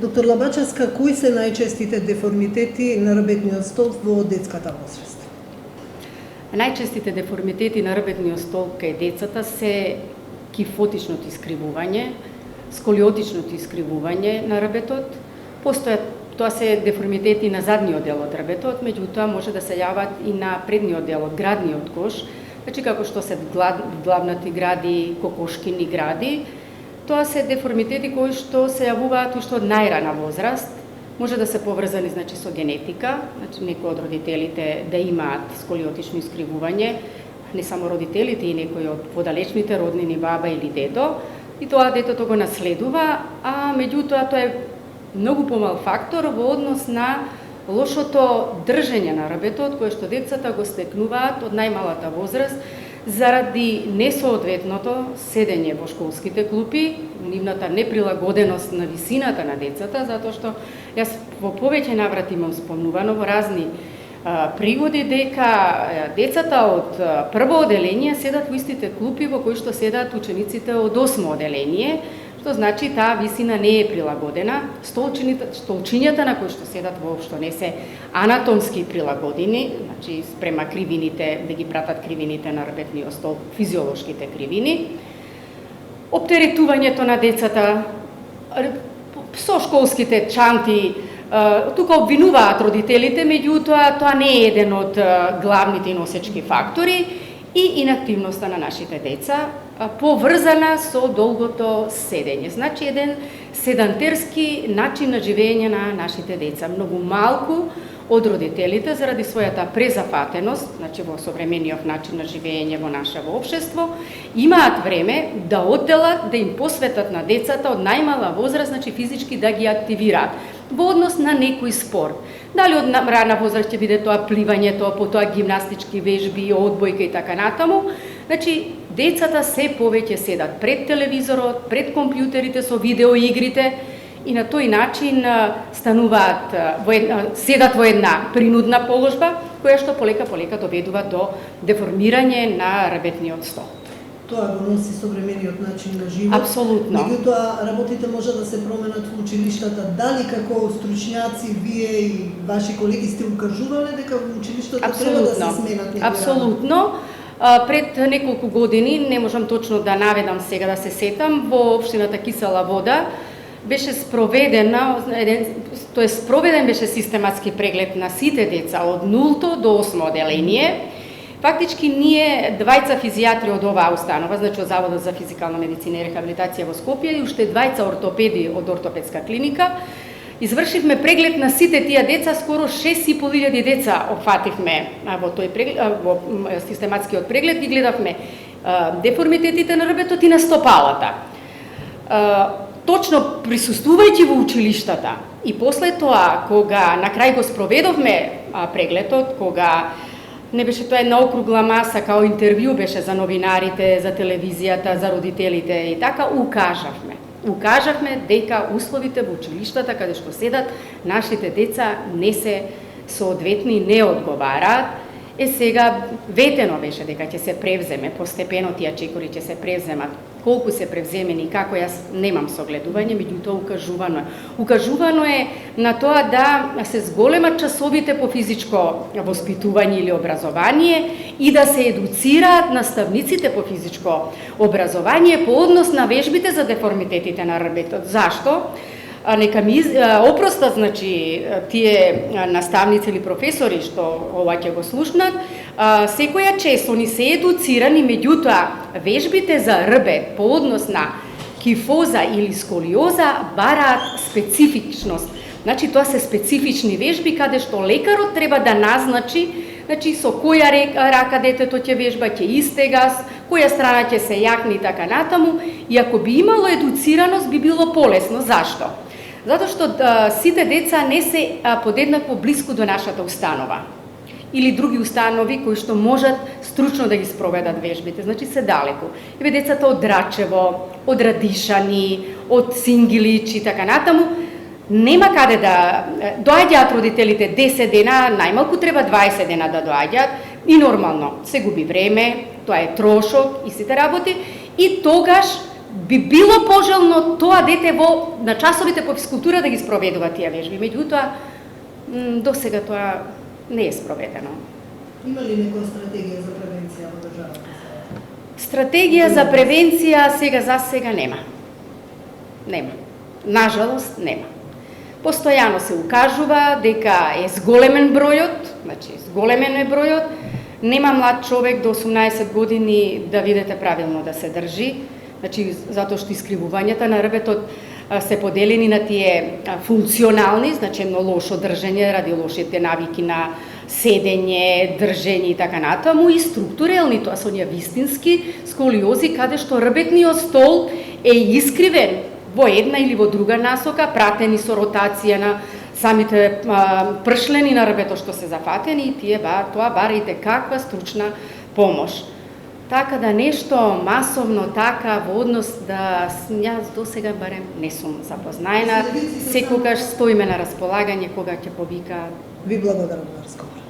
Доктор Лабачевска, кои се најчестите деформитети на рбетниот столб во детската возраст? Најчестите деформитети на рбетниот столб кај децата се кифотичното искривување, сколиотичното искривување на рбетот. Тоа се деформитети на задниот дел од рбетот, меѓутоа може да се јават и на предниот дел од градниот кош, значи како што се главнати гради, кокошкини гради. Тоа се деформитети кои што се јавуваат уште од најрана возраст. Може да се поврзани значи со генетика, значи некои од родителите да имаат сколиотично искривување, не само родителите и некои од подалечните роднини, баба или дедо, и тоа детето го наследува, а меѓутоа тоа е многу помал фактор во однос на лошото држење на рбетот кое што децата го стекнуваат од најмалата возраст заради несоодветното седење во школските клупи, нивната неприлагоденост на висината на децата, затоа што јас во повеќе наврати имам спомнувано во разни пригоди дека децата од прво оделение седат во истите клупи во кои што седат учениците од 8 оделение, што значи таа висина не е прилагодена, столчињата на кои што седат воопшто не се анатомски прилагодени, значи спрема кривините, да ги пратат кривините на рбетниот столб, физиолошките кривини. Оптеретувањето на децата со школските чанти, тука обвинуваат родителите, меѓутоа тоа не е еден од главните носечки фактори, и инактивноста на нашите деца, поврзана со долгото седење. Значи еден седантерски начин на живење на нашите деца. Многу малку од родителите заради својата презафатеност, значи во современиот начин на живење во нашето општество, имаат време да одделат, да им посветат на децата од најмала возраст, значи физички да ги активираат во однос на некој спорт. Дали од рана возраст ќе биде тоа пливањето, потоа гимнастички вежби, одбојка и така натаму. Значи, децата се повеќе седат пред телевизорот, пред компјутерите со видеоигрите и на тој начин стануваат седат во една принудна положба, која што полека доведува до деформирање на рбетниот столб. Тоа го носи современиот начин на живот. Апсолутно. Меѓутоа, работите може да се променат во училиштата. Дали како стручњаци, вие и ваши колеги сте укажувале дека во училиштата треба да се сменат некои? Апсолутно. Пред неколку години, не можам точно да наведам сега да се сетам, во општината Кисела Вода беше спроведен беше систематски преглед на сите деца од 0 до 8 оделение. Фактички ние двајца физијатри од оваа установа, значи од Заводот за физикална медицина и рехабилитација во Скопје и уште двајца ортопеди од ортопедска клиника, извршивме преглед на сите тие деца, скоро 6.500 деца опфативме во тој преглед, во систематскиот преглед и гледавме деформитетите на рбетот и на стопалата. Точно присуствувајќи во училиштата и после тоа, кога на крај го спроведовме прегледот, кога не беше тоа една округла маса, као интервју беше за новинарите, за телевизијата, за родителите и така, укажавме дека условите во училиштата каде што седат нашите деца не се соодветни, не одговараат. Сега ветено беше дека ќе се превземе постепено, тие чекори ќе се превземат. Колку се превземени и како, јас немам согледување, меѓутоа укажувано е. Укажувано е на тоа да се зголемат часовите по физичко воспитување или образование и да се едуцираат наставниците по физичко образование по однос на вежбите за деформитетите на рбетот. Зашто? Нека ми опростат, значи, тие наставници или професори што ова ќе го слушнат, секоја чест они се едуцирани, меѓутоа вежбите за рбет по однос на кифоза или сколиоза бараат специфичност. Значи, тоа се специфични вежби каде што лекарот треба да назначи, значи, со која рака детето ќе вежба, ќе истега, која страна ќе се јакне и така натаму, и ако би имало едуцираност би било полесно. Зашто? Затоа што сите деца не се подеднакво близко до нашата установа или други установи кои што можат стручно да ги спроведат вежбите, значи се далеку. Еве децата од Драчево, од Радишани, од Сингилич и така натаму, нема каде да доаѓаат родителите 10 дена, најмалку треба 20 дена да доаѓаат и нормално се губи време, тоа е трошок и сите работи и тогаш би било пожелно тоа дете на часовите по физкултура да ги спроведува тие вежби. Меѓутоа, до сега тоа не е спроведено. Има ли некоја стратегија за превенција во државата? Стратегија за превенција за сега нема. Нема. Нажалост, нема. Постојано се укажува дека е зголемен бројот, значи зголемен е бројот, нема млад човек до 18 години да видите правилно да се држи, значи затоа што искривувањата на рбетот се поделени на тие функционални, значи едно лошо држење ради лошите навики на седење, држење и така натаму, и структурални, тоа се оние вистински сколиози каде што рбетниот стол е искривен во една или во друга насока, пратени со ротација на самите пршлени на рбето што се зафатени, и тоа барајте каква стручна помош. Така да нешто масовно така во однос да јас до сега барем не сум запознаена. Секогаш стоиме на располагање кога ќе повика. Ви благодарам на разговор.